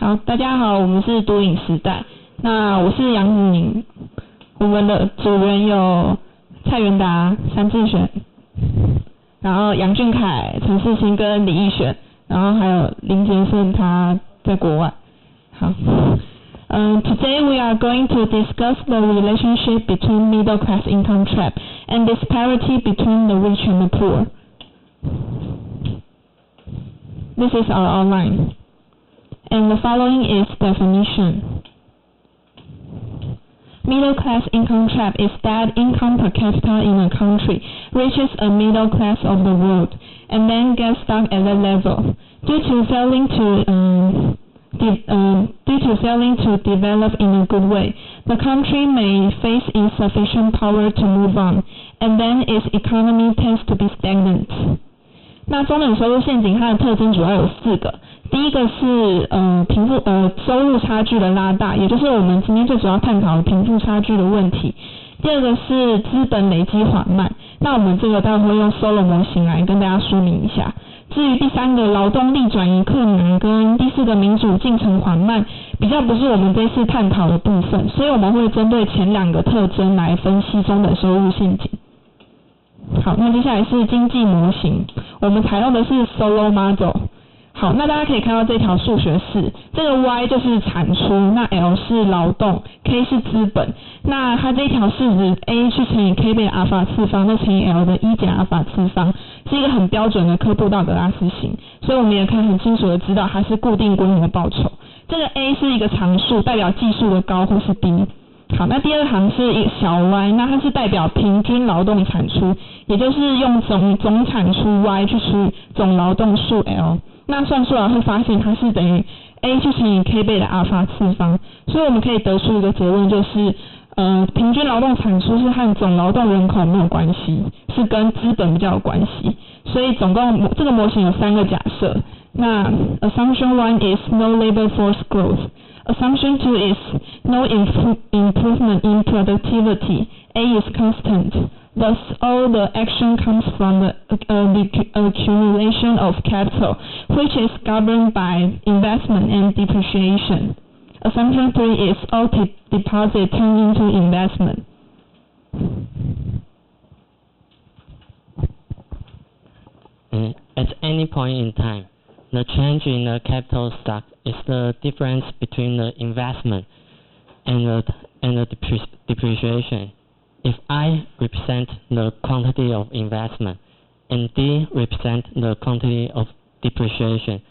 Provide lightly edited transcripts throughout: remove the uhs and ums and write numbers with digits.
好，大家好，我们是都影时代。那我是杨子宁，我们的组员有蔡元达、山志璇，然后杨俊凯、陈世新跟李义璇，然后还有林杰胜他在国外。好。Today we are going to discuss the relationship between middle class income trap and disparity between the rich and the poor. This is our outline. And the following is definition. Middle class income trap is that income per capita in a country reaches a middle class of the world and then gets stuck at that level due to failing to develop in a good way. The country may face insufficient power to move on, and then its economy tends to be stagnant. 那中等收入陷阱它的特征主要有4个。第一个是收入差距的拉大，也就是我们今天最主要探讨的贫富差距的问题。第二个是资本累积缓慢，那我们这个待会会用 Solo 模型来跟大家说明一下。至于第3个劳动力转移困难跟第4个民主进程缓慢，比较不是我们这次探讨的部分，所以我们会针对前2个特征来分析中等收入陷阱。好，那接下来是经济模型，我们采用的是 Solo Model。好，那大家可以看到这条数学式，这个 Y 就是产出，那 L 是劳动 ，K 是资本。那它这条式子 A 去乘以 K 倍的阿尔法次方，再乘以 L 的1减阿尔法次方，是一个很标准的科布道格拉斯型，所以我们也可以很清楚的知道它是固定规模报酬。这个 A 是一个常数，代表技术的高或是低。好，那第2行是一个小 y， 那它是代表平均劳动产出，也就是用总产出 y 去除以总劳动数 L。那算出来会发现它是等于 A 去乘以 K 倍的阿尔法次方，所以我们可以得出一个结论，就是平均劳动产出是和总劳动人口没有关系，是跟资本比较有关系。所以总共这个模型有3个假设。那 Assumption 1 is no labor force growth. Assumption 2 is no improvement in productivity. A is constant. Thus, all the action comes from the accumulation of capital, which is governed by investment and depreciation. Assumption 3 is all deposit turn into investment. At any point in time, the change in the capital stock is the difference between the investment and the depreciation. If I represent the quantity of investment and D represent the quantity of depreciation,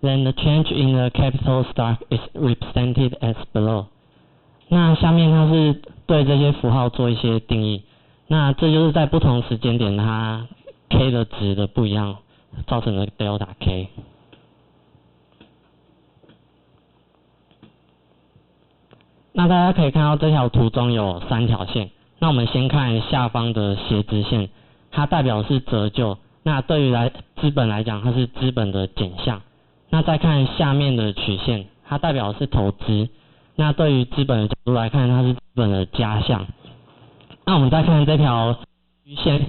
then the change in the capital stock is represented as below. 那下面它是对这些符号做一些定义，那这就是在不同时间点它 K 的值的不一样造成的 delta K。那大家可以看到这条图中有3条线。那我们先看下方的斜直线，它代表是折旧，那对于资本来讲，它是资本的减项。那再看下面的曲线，它代表是投资，那对于资本的角度来看，它是资本的加项。那我们再看这条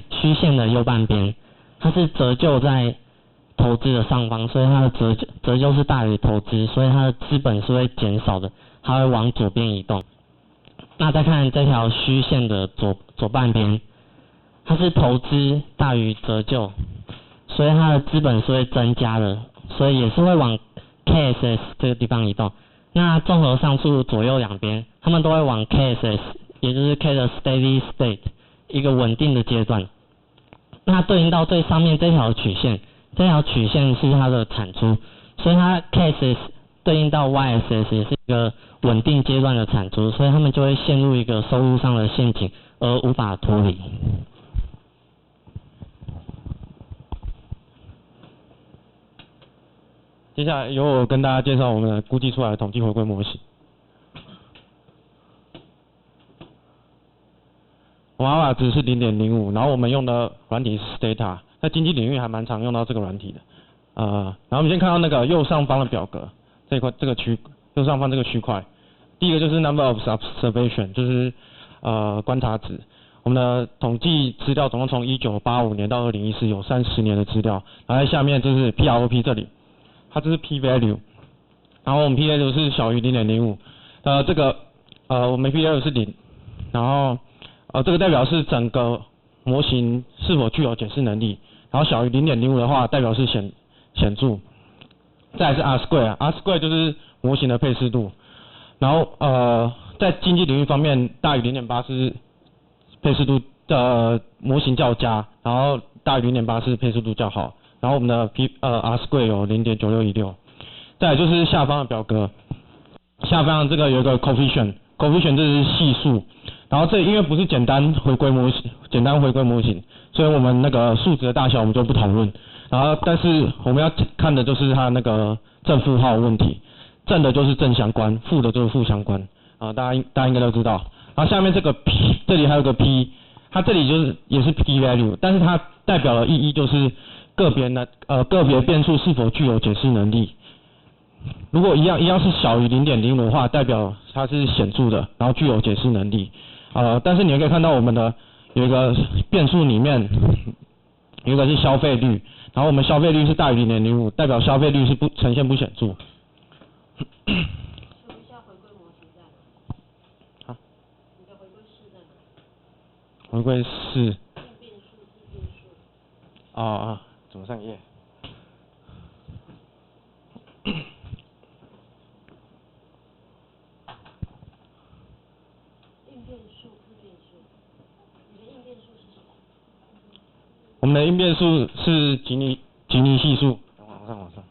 虚线的右半边，它是折旧在投资的上方，所以它的折旧是大于投资，所以它的资本是会减少的，它会往左边移动。那再看这条虚线的左半边，它是投资大于折旧，所以它的资本是会增加的，所以也是会往 KSS 这个地方移动。那综合上述左右两边，它们都会往 KSS， 也就是 K 的 steady state， 一个稳定的阶段。那对应到最上面这条曲线，这条曲线是它的产出，所以它 KSS 对应到 YSS 也是一个稳定阶段的产出，所以他们就会陷入一个收入上的陷阱而无法脱离。接下来由我跟大家介绍我们估计出来的统计回归模型。我们阿尔法值是 0.05， 然后我们用的软体是 Stata， 在经济领域还蛮常用到这个软体的。然后我们先看到那个右上方的表格，这一块右上方这个区块，第一个就是 number of observation， 就是观察值。我们的统计资料总共从1985年到2014有30年的资料，然后在下面就是 PROP 这里，它这是 P value，然后我们 P value 是小于 0.05，这个我们 P value 是0，然后这个代表是整个模型是否具有解释能力，然后小于 0.05的话代表是显著。再来是 R square，R square 就是模型的配适度，然后在经济领域方面大于 0.8 是配适度模型较佳，然后大于 0.8 是配适度较好，然后我们的R square 有 0.9616。再来就是下方的表格，下方这个有一个 coefficient 这是系数，然后这因为不是简单回归模型，所以我们那个数值的大小我们就不讨论。然后但是我们要看的就是它那个正负号问题，正的就是正相关，负的就是负相关，大家应该都知道。然后下面这个 P， 这里还有个 P， 它这里就是也是 P value， 但是它代表的意义就是个别变数是否具有解释能力。如果一样是小于 0.05 的话，代表它是显著的，然后具有解释能力。但是你也可以看到我们的有一个变数里面有一个是消费率，然后我们消费率是大于 0.05， 代表消费率是呈现不显著。好，你的回归式在哪？回归式。怎么上页？我们的应变数是吉尼系数，往上。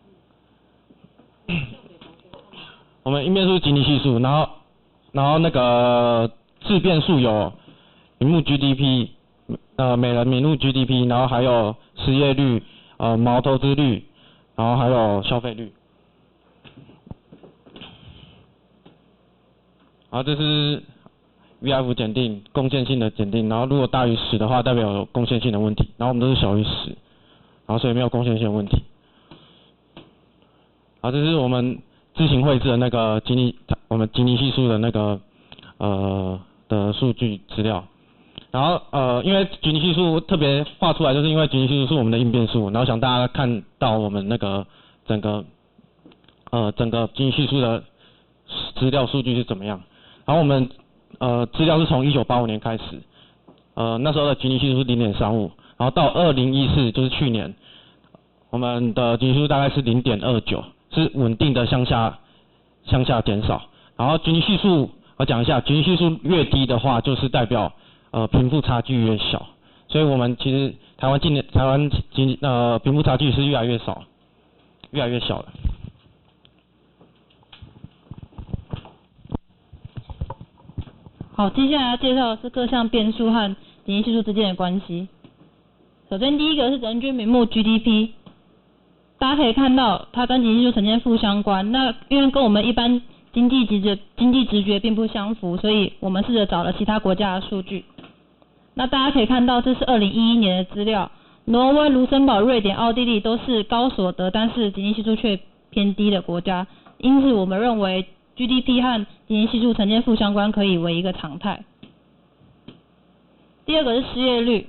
我们应变数是吉尼系数，然后那个自变数有名目 GDP， 每人名目 GDP， 然后还有失业率，毛投资率，然后还有消费率。然后这是 VF 检定贡献性的检定，然后如果大于10的话，代表有贡献性的问题，然后我们都是小于10，然后所以没有贡献性的问题。好，这是我们自行绘制的那个我们吉尼系数的那个的数据资料。然后因为吉尼系数特别画出来，就是因为吉尼系数是我们的应变数，然后想大家看到我们那个整个吉尼系数的资料数据是怎么样。然后我们资料是从1985年开始，那时候的吉尼系数是 0.35， 然后到2014就是去年，我们的吉尼系数大概是 0.29， 是稳定的向下减少。然后吉尼系数我讲一下，吉尼系数越低的话，就是代表贫富差距越小，所以我们其实台湾贫富差距是越来越小了。好，接下来要介绍的是各项变数和吉尼系数之间的关系。首先第一个是人均名目 GDP， 大家可以看到它跟吉尼系数呈现负相关，那因为跟我们一般经济直觉并不相符，所以我们试着找了其他国家的数据。那大家可以看到这是2011年的资料，挪威、卢森堡、瑞典、奥地利都是高所得但是吉尼系数却偏低的国家，因此我们认为 GDP 和吉尼系数呈现负相关可以为一个常态。第二个是失业率，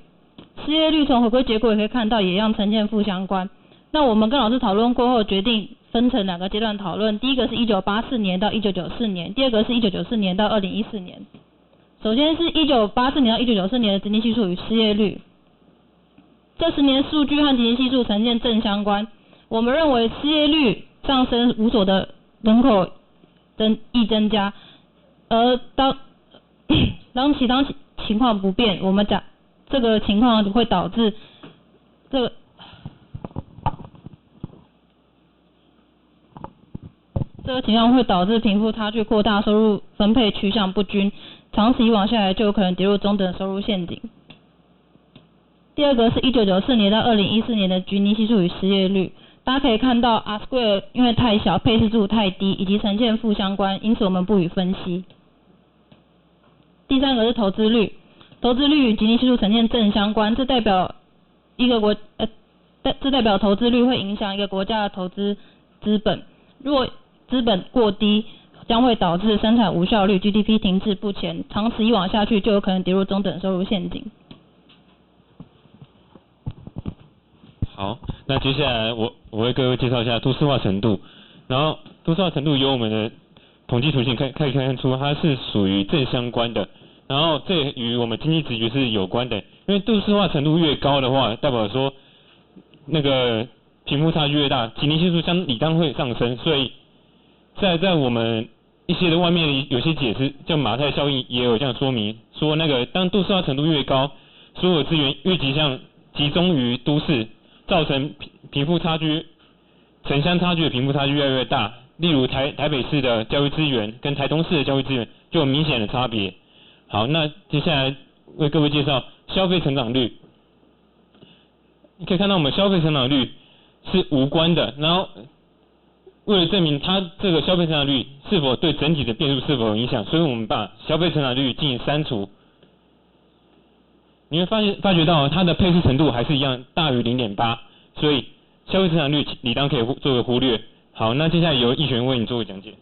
失业率从回归结果也可以看到也一样呈现负相关。那我们跟老师讨论过后决定分成2个阶段讨论，第一个是1984年到1994年，第二个是1994年到2014年。首先是1984年到1994年的吉尼系数与失业率，这10年数据和吉尼系数呈现正相关。我们认为失业率上升，无所得人口易增加，而当其他情况不变，我们讲这个情况会导致这个情况会导致贫富差距扩大，收入分配趋向不均，长此以往下来就有可能跌入中等收入陷阱。第二个是1994年到2014年的吉尼系数与失业率，大家可以看到 R square 因为太小，配适度太低，以及呈现负相关，因此我们不予分析。第三个是投资率，投资率与吉尼系数呈现正相关，这代表投资率会影响一个国家的投资资本，如果资本过低，将会导致生产无效率 ，GDP 停滞不前，长此以往下去就有可能跌入中等收入陷阱。好，那接下来我为各位介绍一下都市化程度。然后都市化程度由我们的统计图形可以看出它是属于正相关的，然后这与我们经济直觉是有关的，因为都市化程度越高的话，代表说那个贫富差距越大，吉尼系数理当会上升，所以在我们一些的外面有些解释，叫马太效应也有这样说明，说那个当都市化程度越高，所有资源越集中于都市，造成贫富差距、城乡差距的贫富差距越来越大。例如台北市的教育资源跟台东市的教育资源就有明显的差别。好，那接下来为各位介绍消费成长率。你可以看到我们消费成长率是无关的，然后为了证明它这个消费成长率是否对整体的变数是否有影响，所以我们把消费成长率进行删除。你会发觉到它的配置程度还是一样大于 0.8， 所以消费成长率理当可以作为忽略。好，那接下来由易璇为你做个讲解。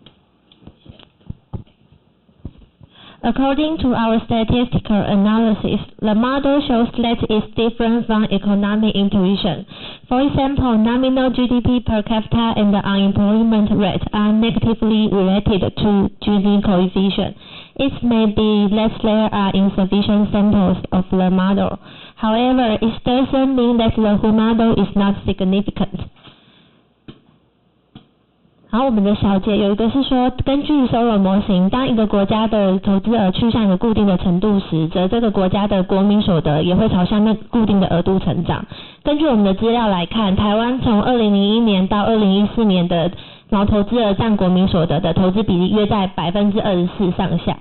According to our statistical analysis, the model shows that it's different from economic intuition. For example, nominal GDP per capita and the unemployment rate are negatively related to Gini coefficient. It may be that there are insufficient samples of the model. However, it doesn't mean that the whole model is not significant. 然后我们的小节有一个是说，根据收容模型，当一个国家的投资额趋向一个固定的程度时，则这个国家的国民所得也会朝向那固定的额度成长。根据我们的资料来看，台湾从2001年到2014年的毛投资额占国民所得的投资比例约在24%上下。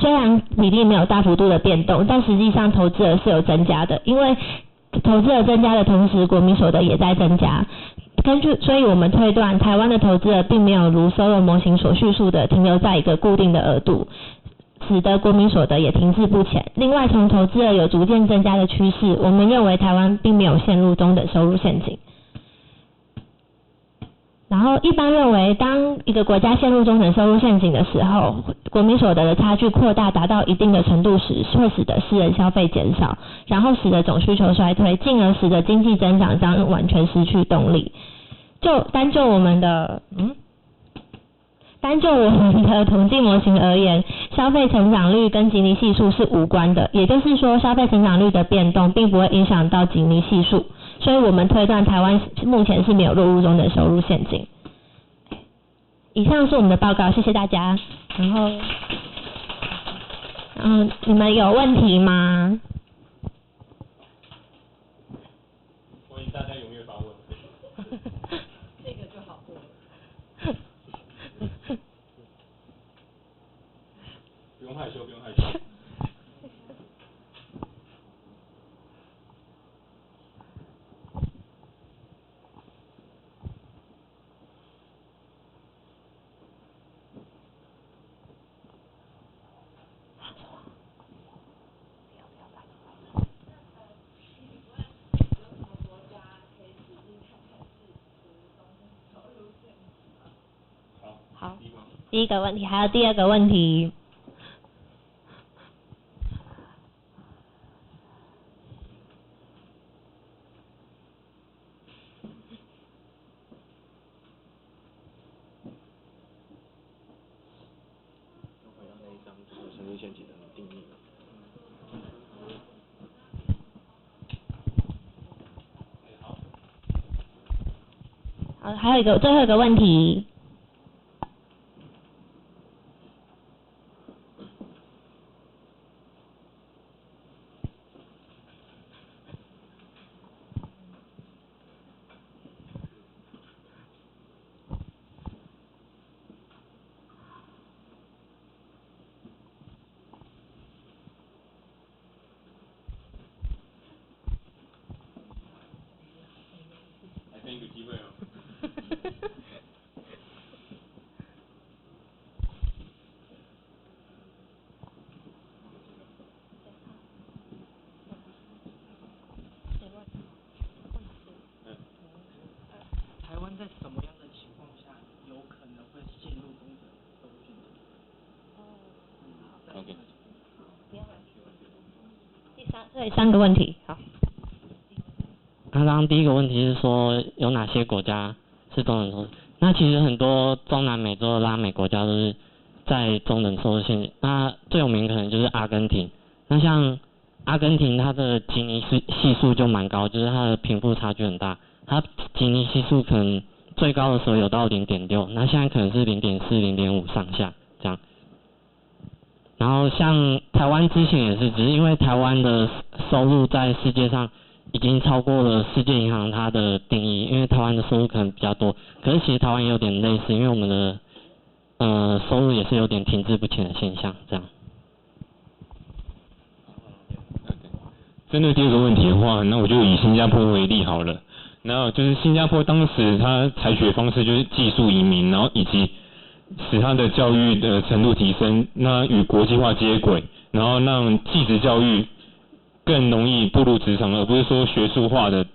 虽然比例没有大幅度的变动，但实际上投资额是有增加的，因为投资额增加的同时，国民所得也在增加。所以我们推断，台湾的投资额并没有如收容模型所叙述的停留在一个固定的额度，使得国民所得也停滞不前。另外，从投资额有逐渐增加的趋势，我们认为台湾并没有陷入中等收入陷阱。然后一般认为，当一个国家陷入中等收入陷阱的时候，国民所得的差距扩大达到一定的程度时，会使得私人消费减少，然后使得总需求衰退，进而使得经济增长将完全失去动力。单就我们的统计模型而言，消费成长率跟吉尼系数是无关的，也就是说，消费成长率的变动并不会影响到吉尼系数，所以我们推断台湾目前是没有落入中等收入陷阱。以上是我们的报告，谢谢大家。然后你们有问题吗？欢迎大家踊跃发问。这个就好过了。不用害羞，不用害羞。好，第一个问题，还有第二个问题。好，还有最后一个问题。给你个机会哦。台湾在什么样的情况下有可能会陷入中等收入陷阱？OK。对，3个问题，好。刚刚第一个问题是说有哪些国家是中等收入？那其实很多中南美洲的拉美国家都是在中等收入线，那最有名可能就是阿根廷。那像阿根廷它的吉尼系数就蛮高，就是它的贫富差距很大，它吉尼系数可能最高的时候有到0.6，那现在可能是0.4、0.5上下这样。然后像台湾之前也是，只是因为台湾的收入在世界上已经超过了世界银行它的定义，因为台湾的收入可能比较多，可是其实台湾也有点类似，因为我们的收入也是有点停滞不前的现象，这样。针对第二个问题的话，那我就以新加坡为例好了。然后就是新加坡当时它采取的方式就是技术移民，然后以及使它的教育的程度提升，那与国际化接轨，然后让技职教育更容易步入职场，而不是说学术化的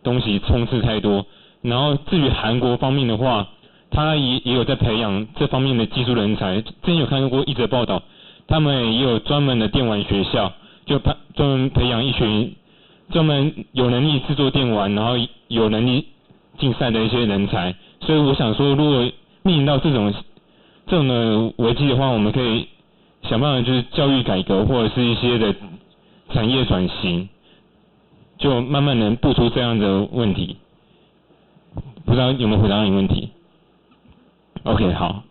东西充斥太多。然后至于韩国方面的话，他也有在培养这方面的技术人才。之前有看过一则报道，他们也有专门的电玩学校，就专门培养一群专门有能力制作电玩，然后有能力竞赛的一些人才。所以我想说，如果面临到这种的危机的话，我们可以想办法就是教育改革或者是一些的产业转型，就慢慢能步出这样的问题。不知道有没有回答到你问题 ？OK， 好。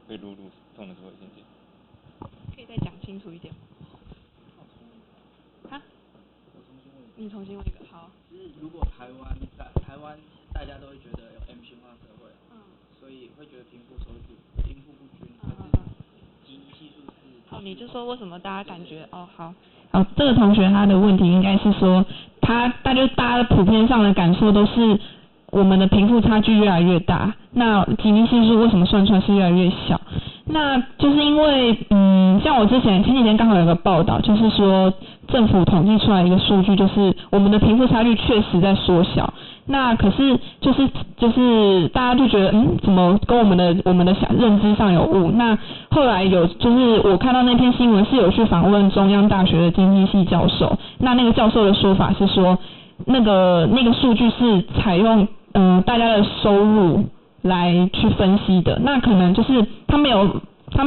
会录痛的时候先接。可以再讲清楚一点吗？哈？你重新问一个，好。就是如果台湾大家都会觉得有 M 型化社会，所以会觉得贫富不均，基尼系数是。你就说为什么大家感觉好。好，这个同学他的问题应该是说，大家普遍上的感受都是我们的贫富差距越来越大，那基尼系数为什么算出来是越来越小？那就是因为像我前几天刚好有个报道，就是说政府统计出来一个数据，就是我们的贫富差距确实在缩小。那可是就是大家就觉得怎么跟我们的认知上有误？那后来就是我看到那篇新闻是有去访问中央大学的经济系教授，那个教授的说法是说，那个数据是采用大家的收入来去分析的，那可能就是他没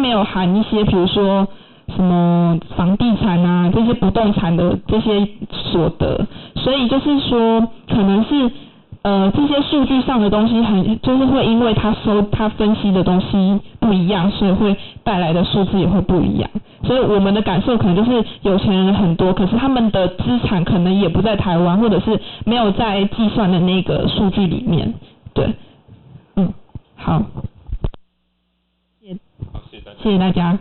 有含一些比如说什么房地产啊这些不动产的这些所得，所以就是说可能是这些数据上的东西就是会因为他分析的东西不一样，所以会带来的数字也会不一样。所以我们的感受可能就是有钱人很多，可是他们的资产可能也不在台湾，或者是没有在计算的那个数据里面。对，好，谢谢大家。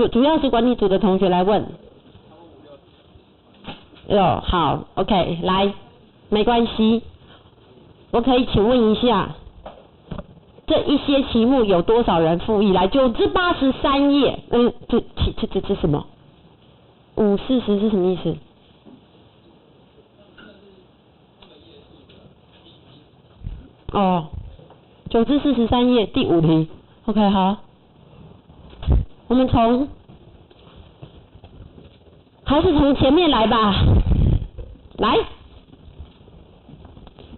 主要是管理组的同学来问。好 ，OK， 来，没关系，我可以请问一下，这一些题目有多少人复议？来，9至83页，这什么？540是什么意思？哦，9至43页第5题 ，OK， 好，我们还是从前面来吧，来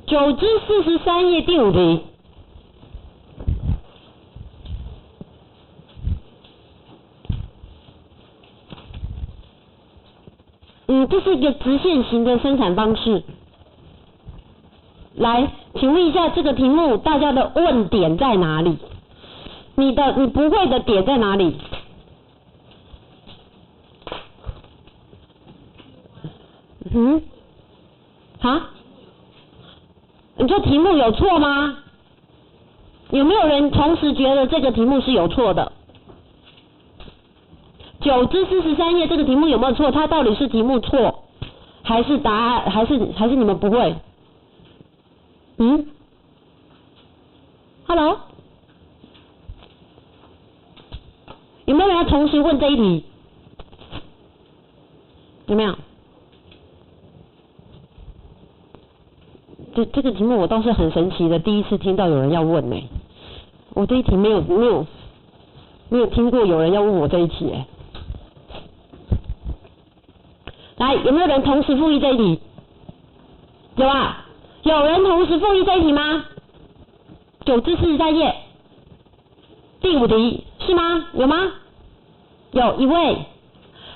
，9至43页第5题。这是一个直线型的生产方式。来，请问一下这个题目大家的问点在哪里？你不会的点在哪里？你这题目有错吗？有没有人同时觉得这个题目是有错的？9至43页这个题目有没有错？它到底是题目错，还是答案，还是你们不会？Hello， 有没有人要同时问这一题？有没有？这个题目我倒是很神奇的，第一次听到有人要问呢。我这一题没有听过有人要问我这一题哎。来，有没有人同时复议这一题？有啊，有人同时复议这一题吗？9至43页第5题是吗？有吗？有一位。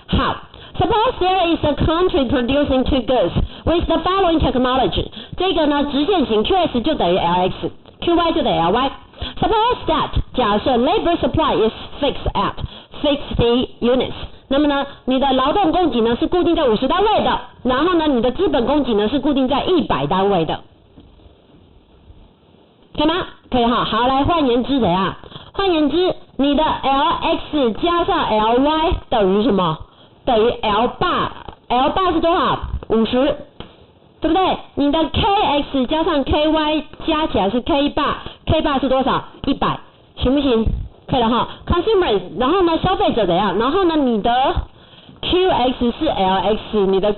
好。Suppose there is a country producing two goods with the following technology。这个呢，直线型 QS 就等于 LX，QY 就等于 LY。Suppose that 假设 labor supply is fixed at 60 units， 那么呢，你的劳动供给呢是固定在50单位的，然后呢，你的资本供给呢是固定在100单位的，可以吗？可以哈。好，来换言之怎样？换言之，你的 LX 加上 LY 等于什么？等于 L 8是多少？50，对不对？你的 KX 加上 KY 加起来是 K 8是多少？100，行不行？可以了哈。Consumers， 然后呢，消费者怎样？然后呢，你的 QX 是 LX， 你的